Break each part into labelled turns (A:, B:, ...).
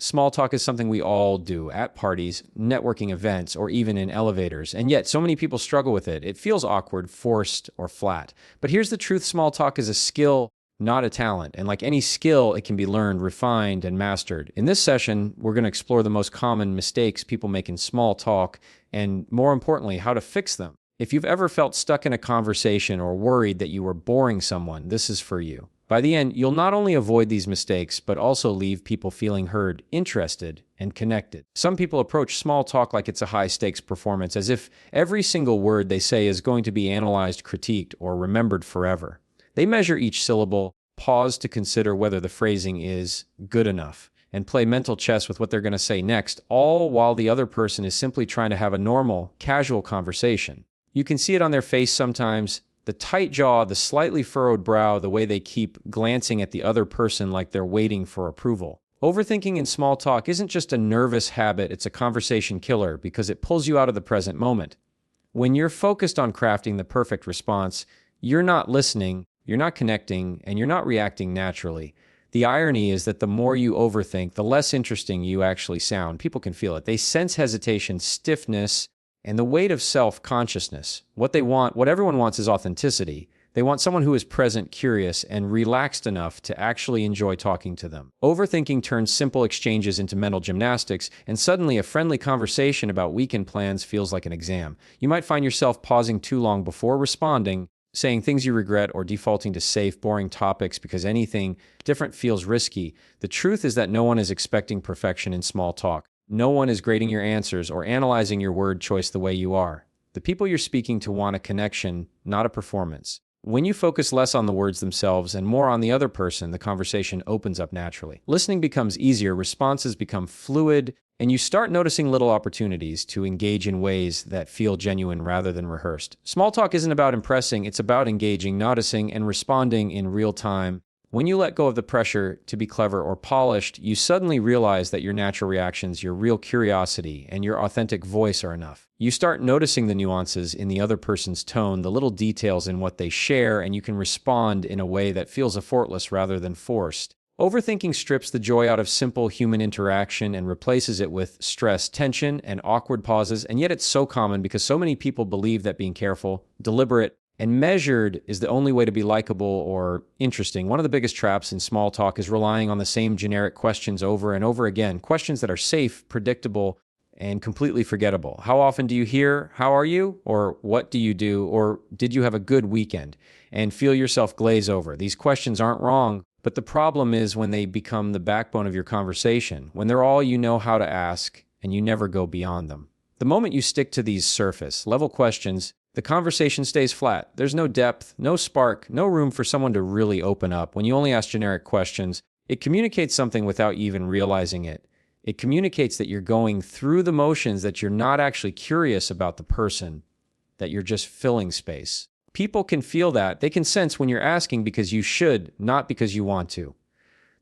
A: Small talk is something we all do at parties, networking events, or even in elevators. And yet, so many people struggle with it. It feels awkward, forced, or flat. But here's the truth: small talk is a skill, not a talent. And like any skill, it can be learned, refined, and mastered. In this session, we're going to explore the most common mistakes people make in small talk, and more importantly, how to fix them. If you've ever felt stuck in a conversation or worried that you were boring someone, this is for you. By the end, you'll not only avoid these mistakes, but also leave people feeling heard, interested, and connected. Some people approach small talk like it's a high-stakes performance, as if every single word they say is going to be analyzed, critiqued, or remembered forever. They measure each syllable, pause to consider whether the phrasing is good enough, and play mental chess with what they're going to say next, all while the other person is simply trying to have a normal, casual conversation. You can see it on their face sometimes. The tight jaw, the slightly furrowed brow, the way they keep glancing at the other person like they're waiting for approval. Overthinking in small talk isn't just a nervous habit, it's a conversation killer because it pulls you out of the present moment. When you're focused on crafting the perfect response, you're not listening, you're not connecting, and you're not reacting naturally. The irony is that the more you overthink, the less interesting you actually sound. People can feel it. They sense hesitation, stiffness, and the weight of self-consciousness. What they want, what everyone wants, is authenticity. They want someone who is present, curious, and relaxed enough to actually enjoy talking to them. Overthinking turns simple exchanges into mental gymnastics, and suddenly a friendly conversation about weekend plans feels like an exam. You might find yourself pausing too long before responding, saying things you regret, or defaulting to safe, boring topics because anything different feels risky. The truth is that no one is expecting perfection in small talk. No one is grading your answers or analyzing your word choice the way you are. The people you're speaking to want a connection, not a performance. When you focus less on the words themselves and more on the other person, the conversation opens up naturally. Listening becomes easier, responses become fluid, and you start noticing little opportunities to engage in ways that feel genuine rather than rehearsed. Small talk isn't about impressing, it's about engaging, noticing, and responding in real time. When you let go of the pressure to be clever or polished, you suddenly realize that your natural reactions, your real curiosity, and your authentic voice are enough. You start noticing the nuances in the other person's tone, the little details in what they share, and you can respond in a way that feels effortless rather than forced. Overthinking strips the joy out of simple human interaction and replaces it with stress, tension, and awkward pauses, and yet it's so common because so many people believe that being careful, deliberate, and measured is the only way to be likable or interesting. One of the biggest traps in small talk is relying on the same generic questions over and over again, questions that are safe, predictable, and completely forgettable. How often do you hear, "How are you?" Or "What do you do?" Or "Did you have a good weekend?" And feel yourself glaze over. These questions aren't wrong, but the problem is when they become the backbone of your conversation, when they're all you know how to ask and you never go beyond them. The moment you stick to these surface level questions, the conversation stays flat. There's no depth, no spark, no room for someone to really open up. When you only ask generic questions, it communicates something without even realizing it. It communicates that you're going through the motions, that you're not actually curious about the person, that you're just filling space. People can feel that. They can sense when you're asking because you should, not because you want to.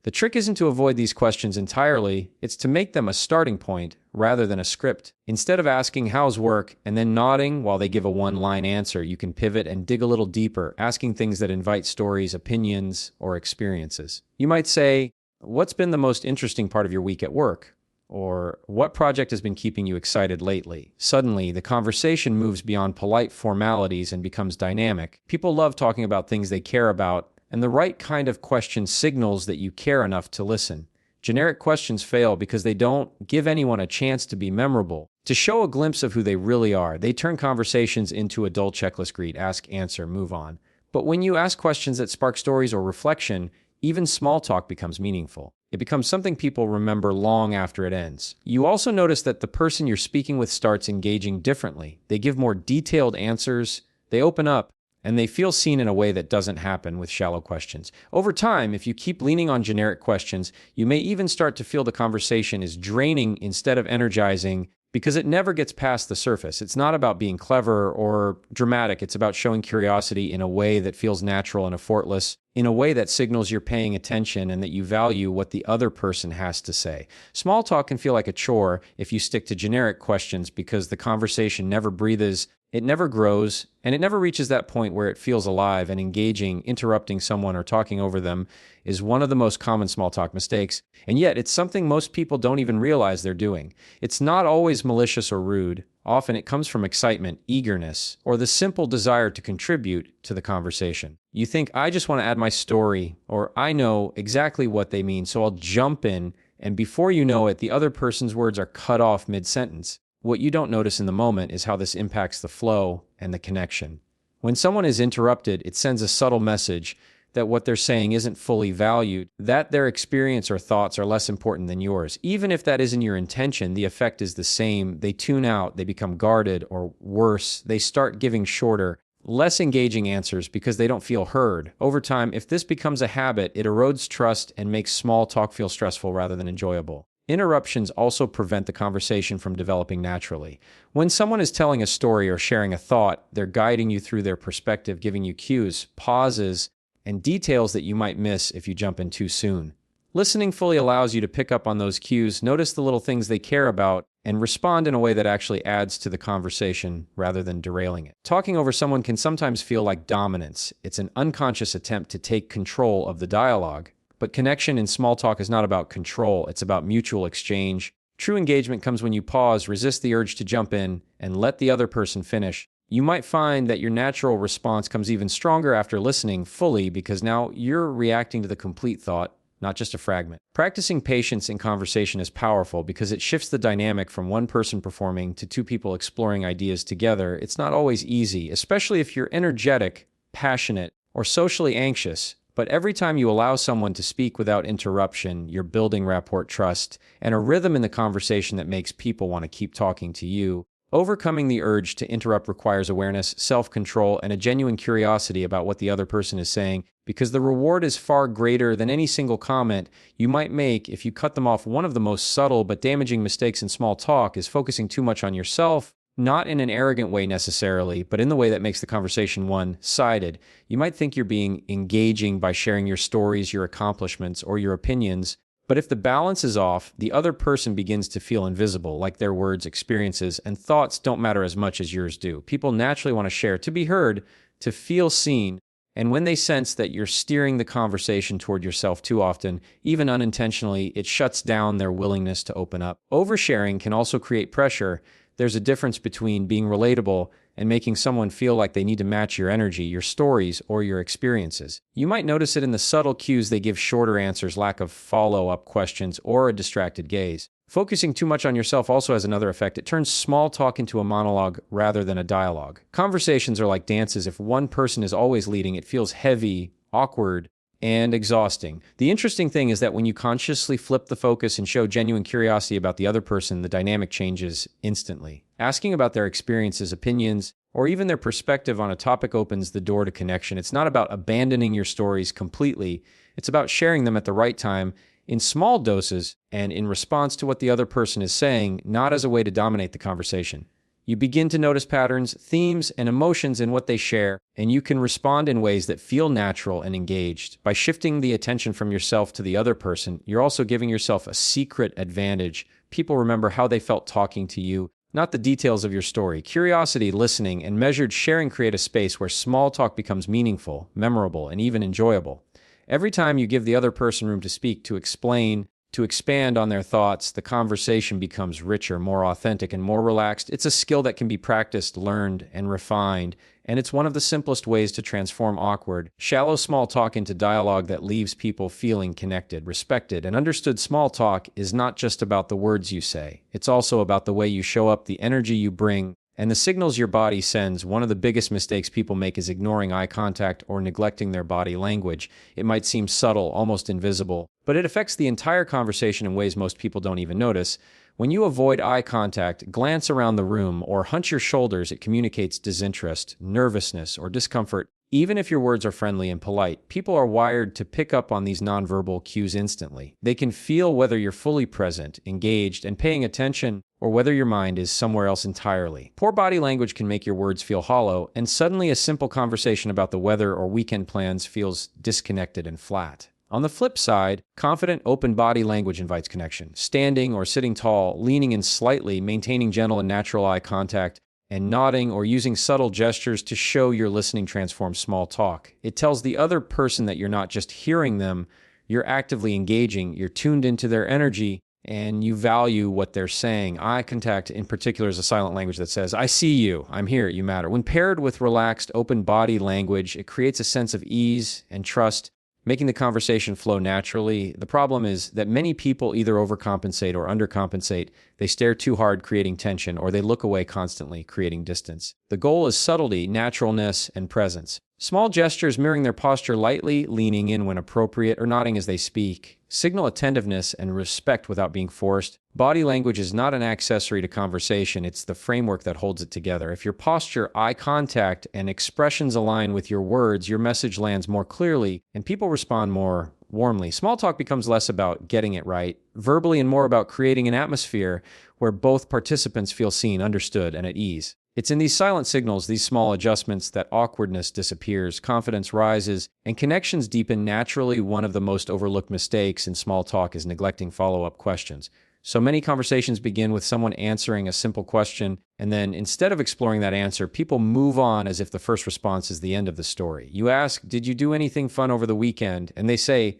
A: The trick isn't to avoid these questions entirely, it's to make them a starting point rather than a script. Instead of asking "How's work?" and then nodding while they give a one-line answer, you can pivot and dig a little deeper, asking things that invite stories, opinions, or experiences. You might say, "What's been the most interesting part of your week at work?" Or "What project has been keeping you excited lately?" Suddenly, the conversation moves beyond polite formalities and becomes dynamic. People love talking about things they care about, and the right kind of question signals that you care enough to listen. Generic questions fail because they don't give anyone a chance to be memorable, to show a glimpse of who they really are. They turn conversations into a dull checklist: greet, ask, answer, move on. But when you ask questions that spark stories or reflection, even small talk becomes meaningful. It becomes something people remember long after it ends. You also notice that the person you're speaking with starts engaging differently. They give more detailed answers, they open up, and they feel seen in a way that doesn't happen with shallow questions. Over time, if you keep leaning on generic questions, you may even start to feel the conversation is draining instead of energizing because it never gets past the surface. It's not about being clever or dramatic. It's about showing curiosity in a way that feels natural and effortless, in a way that signals you're paying attention and that you value what the other person has to say. Small talk can feel like a chore if you stick to generic questions because the conversation never breathes It never grows, and it never reaches that point where it feels alive and engaging. Interrupting someone or talking over them is one of the most common small talk mistakes, and yet it's something most people don't even realize they're doing. It's not always malicious or rude. Often it comes from excitement, eagerness, or the simple desire to contribute to the conversation. You think, I just want to add my story, or I know exactly what they mean, so I'll jump in, and before you know it, the other person's words are cut off mid-sentence. What you don't notice in the moment is how this impacts the flow and the connection. When someone is interrupted, it sends a subtle message that what they're saying isn't fully valued, that their experience or thoughts are less important than yours. Even if that isn't your intention, the effect is the same. They tune out, they become guarded, or worse, they start giving shorter, less engaging answers because they don't feel heard. Over time, if this becomes a habit, it erodes trust and makes small talk feel stressful rather than enjoyable. Interruptions also prevent the conversation from developing naturally. When someone is telling a story or sharing a thought, they're guiding you through their perspective, giving you cues, pauses, and details that you might miss if you jump in too soon. Listening fully allows you to pick up on those cues, notice the little things they care about, and respond in a way that actually adds to the conversation rather than derailing it. Talking over someone can sometimes feel like dominance. It's an unconscious attempt to take control of the dialogue. But connection in small talk is not about control, it's about mutual exchange. True engagement comes when you pause, resist the urge to jump in, and let the other person finish. You might find that your natural response comes even stronger after listening fully because now you're reacting to the complete thought, not just a fragment. Practicing patience in conversation is powerful because it shifts the dynamic from one person performing to two people exploring ideas together. It's not always easy, especially if you're energetic, passionate, or socially anxious. But every time you allow someone to speak without interruption, you're building rapport, trust, and a rhythm in the conversation that makes people want to keep talking to you. Overcoming the urge to interrupt requires awareness, self-control, and a genuine curiosity about what the other person is saying, because the reward is far greater than any single comment you might make if you cut them off. One of the most subtle but damaging mistakes in small talk is focusing too much on yourself. Not in an arrogant way necessarily, but in the way that makes the conversation one-sided. You might think you're being engaging by sharing your stories, your accomplishments, or your opinions, but if the balance is off, the other person begins to feel invisible, like their words, experiences, and thoughts don't matter as much as yours do. People naturally want to share, to be heard, to feel seen, and when they sense that you're steering the conversation toward yourself too often, even unintentionally, it shuts down their willingness to open up. Oversharing can also create pressure. There's a difference between being relatable and making someone feel like they need to match your energy, your stories, or your experiences. You might notice it in the subtle cues they give: shorter answers, lack of follow-up questions, or a distracted gaze. Focusing too much on yourself also has another effect. It turns small talk into a monologue rather than a dialogue. Conversations are like dances. If one person is always leading, it feels heavy, awkward, and exhausting. The interesting thing is that when you consciously flip the focus and show genuine curiosity about the other person, the dynamic changes instantly. Asking about their experiences, opinions, or even their perspective on a topic opens the door to connection. It's not about abandoning your stories completely. It's about sharing them at the right time, in small doses, and in response to what the other person is saying, not as a way to dominate the conversation. You begin to notice patterns, themes, and emotions in what they share, and you can respond in ways that feel natural and engaged. By shifting the attention from yourself to the other person, you're also giving yourself a secret advantage. People remember how they felt talking to you, not the details of your story. Curiosity, listening, and measured sharing create a space where small talk becomes meaningful, memorable, and even enjoyable. Every time you give the other person room to speak, to explain, to expand on their thoughts, the conversation becomes richer, more authentic, and more relaxed. It's a skill that can be practiced, learned, and refined, and it's one of the simplest ways to transform awkward, shallow small talk into dialogue that leaves people feeling connected, respected, and understood. Small talk is not just about the words you say. It's also about the way you show up, the energy you bring, and the signals your body sends. One of the biggest mistakes people make is ignoring eye contact or neglecting their body language. It might seem subtle, almost invisible, but it affects the entire conversation in ways most people don't even notice. When you avoid eye contact, glance around the room, or hunch your shoulders, it communicates disinterest, nervousness, or discomfort. Even if your words are friendly and polite, people are wired to pick up on these nonverbal cues instantly. They can feel whether you're fully present, engaged, and paying attention, or whether your mind is somewhere else entirely. Poor body language can make your words feel hollow, and suddenly a simple conversation about the weather or weekend plans feels disconnected and flat. On the flip side, confident, open body language invites connection. Standing or sitting tall, leaning in slightly, maintaining gentle and natural eye contact, and nodding or using subtle gestures to show you're listening transforms small talk. It tells the other person that you're not just hearing them, you're actively engaging, you're tuned into their energy, and you value what they're saying. Eye contact, in particular, is a silent language that says, I see you, I'm here, you matter. When paired with relaxed, open body language, it creates a sense of ease and trust, making the conversation flow naturally. The problem is that many people either overcompensate or undercompensate. They stare too hard, creating tension, or they look away constantly, creating distance. The goal is subtlety, naturalness, and presence. Small gestures mirroring their posture, lightly leaning in when appropriate or nodding as they speak, signal attentiveness and respect without being forced. Body language is not an accessory to conversation, it's the framework that holds it together. If your posture, eye contact, and expressions align with your words, your message lands more clearly and people respond more warmly. Small talk becomes less about getting it right verbally and more about creating an atmosphere where both participants feel seen, understood, and at ease. It's in these silent signals, these small adjustments, that awkwardness disappears, confidence rises, and connections deepen naturally. One of the most overlooked mistakes in small talk is neglecting follow-up questions. So many conversations begin with someone answering a simple question, and then instead of exploring that answer, people move on as if the first response is the end of the story. You ask, did you do anything fun over the weekend? And they say,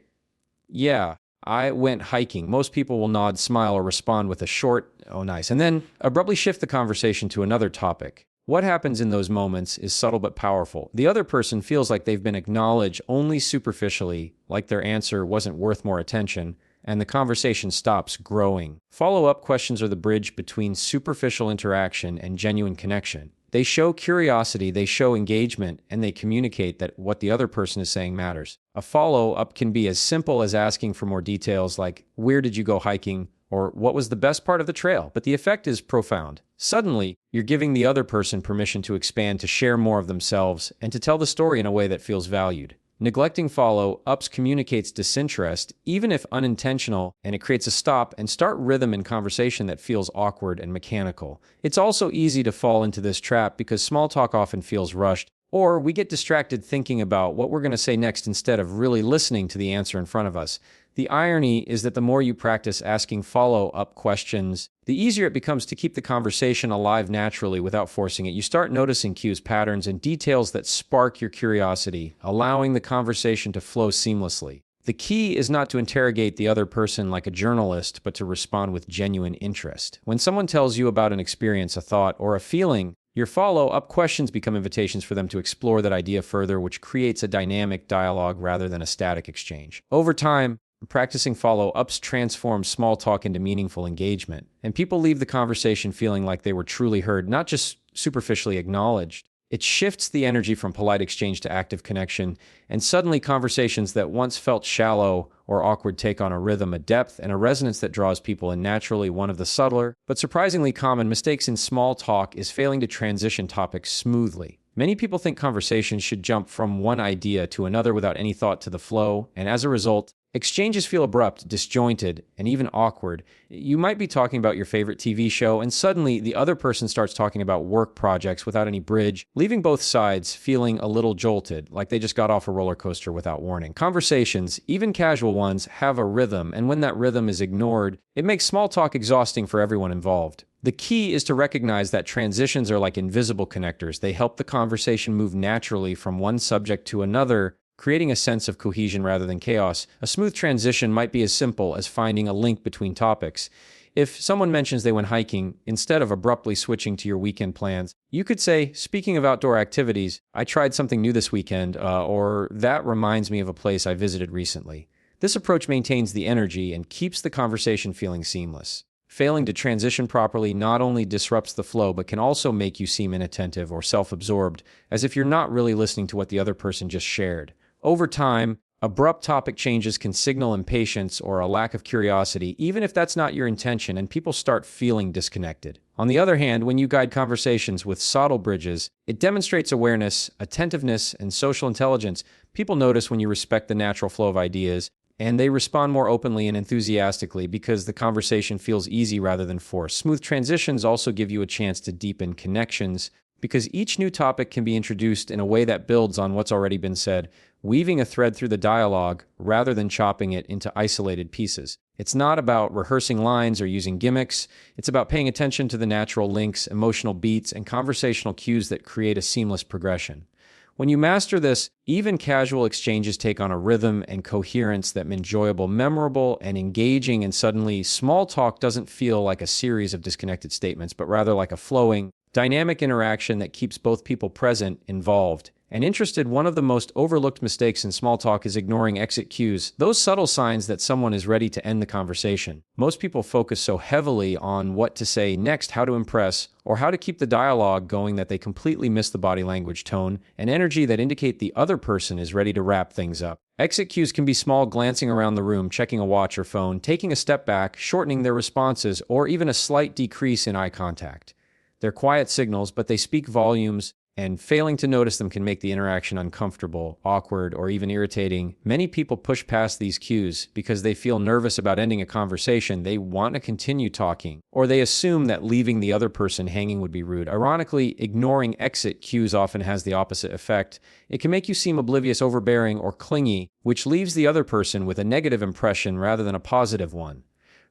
A: yeah, I went hiking. Most people will nod, smile, or respond with a short, oh nice, and then abruptly shift the conversation to another topic. What happens in those moments is subtle but powerful. The other person feels like they've been acknowledged only superficially, like their answer wasn't worth more attention, and the conversation stops growing. Follow-up questions are the bridge between superficial interaction and genuine connection. They show curiosity, they show engagement, and they communicate that what the other person is saying matters. A follow-up can be as simple as asking for more details like, where did you go hiking? Or what was the best part of the trail? But the effect is profound. Suddenly, you're giving the other person permission to expand, to share more of themselves, and to tell the story in a way that feels valued. Neglecting follow-ups communicates disinterest, even if unintentional, and it creates a stop and start rhythm in conversation that feels awkward and mechanical. It's also easy to fall into this trap because small talk often feels rushed, or we get distracted thinking about what we're going to say next instead of really listening to the answer in front of us. The irony is that the more you practice asking follow-up questions, the easier it becomes to keep the conversation alive naturally without forcing it. You start noticing cues, patterns, and details that spark your curiosity, allowing the conversation to flow seamlessly. The key is not to interrogate the other person like a journalist, but to respond with genuine interest. When someone tells you about an experience, a thought, or a feeling, your follow-up questions become invitations for them to explore that idea further, which creates a dynamic dialogue rather than a static exchange. Over time, practicing follow-ups transforms small talk into meaningful engagement, and people leave the conversation feeling like they were truly heard, not just superficially acknowledged. It shifts the energy from polite exchange to active connection, and suddenly conversations that once felt shallow or awkward take on a rhythm, a depth, and a resonance that draws people in naturally. One of the subtler, but surprisingly common mistakes in small talk is failing to transition topics smoothly. Many people think conversations should jump from one idea to another without any thought to the flow, and as a result, exchanges feel abrupt, disjointed, and even awkward. You might be talking about your favorite TV show, and suddenly the other person starts talking about work projects without any bridge, leaving both sides feeling a little jolted, like they just got off a roller coaster without warning. Conversations, even casual ones, have a rhythm, and when that rhythm is ignored, it makes small talk exhausting for everyone involved. The key is to recognize that transitions are like invisible connectors. They help the conversation move naturally from one subject to another, creating a sense of cohesion rather than chaos. A smooth transition might be as simple as finding a link between topics. If someone mentions they went hiking, instead of abruptly switching to your weekend plans, you could say, speaking of outdoor activities, I tried something new this weekend, or that reminds me of a place I visited recently. This approach maintains the energy and keeps the conversation feeling seamless. Failing to transition properly not only disrupts the flow, but can also make you seem inattentive or self-absorbed, as if you're not really listening to what the other person just shared. Over time, abrupt topic changes can signal impatience or a lack of curiosity, even if that's not your intention, and people start feeling disconnected. On the other hand, when you guide conversations with subtle bridges, it demonstrates awareness, attentiveness, and social intelligence. People notice when you respect the natural flow of ideas, and they respond more openly and enthusiastically because the conversation feels easy rather than forced. Smooth transitions also give you a chance to deepen connections because each new topic can be introduced in a way that builds on what's already been said, weaving a thread through the dialogue rather than chopping it into isolated pieces. It's not about rehearsing lines or using gimmicks. It's about paying attention to the natural links, emotional beats, and conversational cues that create a seamless progression. When you master this, even casual exchanges take on a rhythm and coherence that enjoyable, memorable, and engaging, and suddenly small talk doesn't feel like a series of disconnected statements, but rather like a flowing, dynamic interaction that keeps both people present, involved, and interested. One of the most overlooked mistakes in small talk is ignoring exit cues, those subtle signs that someone is ready to end the conversation. Most people focus so heavily on what to say next, how to impress, or how to keep the dialogue going that they completely miss the body language, tone, and energy that indicate the other person is ready to wrap things up. Exit cues can be small, glancing around the room, checking a watch or phone, taking a step back, shortening their responses, or even a slight decrease in eye contact. They're quiet signals, but they speak volumes, and failing to notice them can make the interaction uncomfortable, awkward, or even irritating. Many people push past these cues because they feel nervous about ending a conversation. They want to continue talking, or they assume that leaving the other person hanging would be rude. Ironically, ignoring exit cues often has the opposite effect. It can make you seem oblivious, overbearing, or clingy, which leaves the other person with a negative impression rather than a positive one.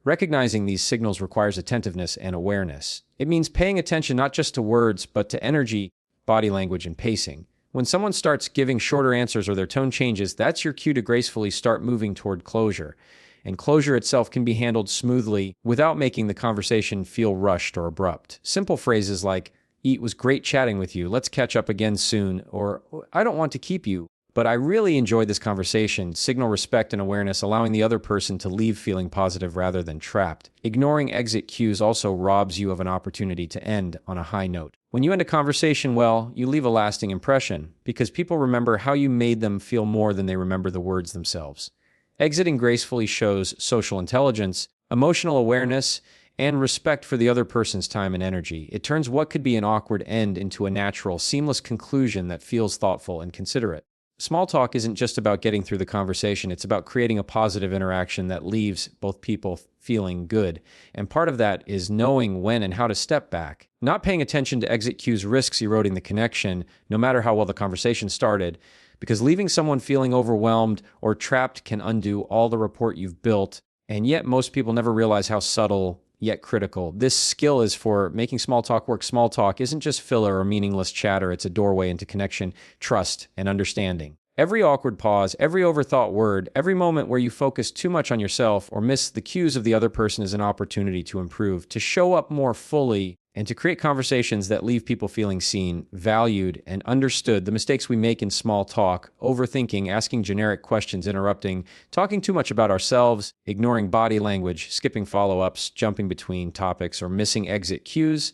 A: Recognizing these signals requires attentiveness and awareness. It means paying attention not just to words, but to energy, body language, and pacing. When someone starts giving shorter answers or their tone changes, that's your cue to gracefully start moving toward closure. And closure itself can be handled smoothly without making the conversation feel rushed or abrupt. Simple phrases like, "It was great chatting with you, let's catch up again soon," or "I don't want to keep you, but I really enjoyed this conversation," signal respect and awareness, allowing the other person to leave feeling positive rather than trapped. Ignoring exit cues also robs you of an opportunity to end on a high note. When you end a conversation well, you leave a lasting impression, because people remember how you made them feel more than they remember the words themselves. Exiting gracefully shows social intelligence, emotional awareness, and respect for the other person's time and energy. It turns what could be an awkward end into a natural, seamless conclusion that feels thoughtful and considerate. Small talk isn't just about getting through the conversation, it's about creating a positive interaction that leaves both people feeling good. And part of that is knowing when and how to step back. Not paying attention to exit cues risks eroding the connection, no matter how well the conversation started, because leaving someone feeling overwhelmed or trapped can undo all the rapport you've built. And yet most people never realize how subtle yet critical this skill is for making small talk work. Small talk isn't just filler or meaningless chatter, it's a doorway into connection, trust, and understanding. Every awkward pause, every overthought word, every moment where you focus too much on yourself or miss the cues of the other person is an opportunity to improve, to show up more fully, and to create conversations that leave people feeling seen, valued, and understood. The mistakes we make in small talk: overthinking, asking generic questions, interrupting, talking too much about ourselves, ignoring body language, skipping follow-ups, jumping between topics, or missing exit cues,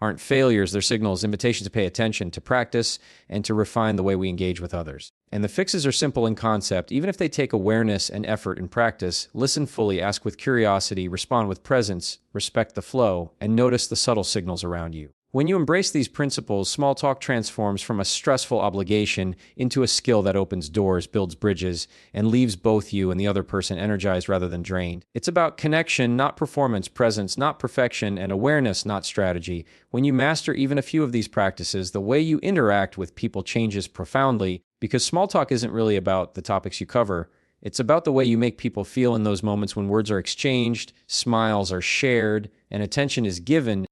A: aren't failures, they're signals, invitations to pay attention, to practice, and to refine the way we engage with others. And the fixes are simple in concept, even if they take awareness and effort in practice. Listen fully, ask with curiosity, respond with presence, respect the flow, and notice the subtle signals around you. When you embrace these principles, small talk transforms from a stressful obligation into a skill that opens doors, builds bridges, and leaves both you and the other person energized rather than drained. It's about connection, not performance, presence, not perfection, and awareness, not strategy. When you master even a few of these practices, the way you interact with people changes profoundly, because small talk isn't really about the topics you cover. It's about the way you make people feel in those moments when words are exchanged, smiles are shared, and attention is given.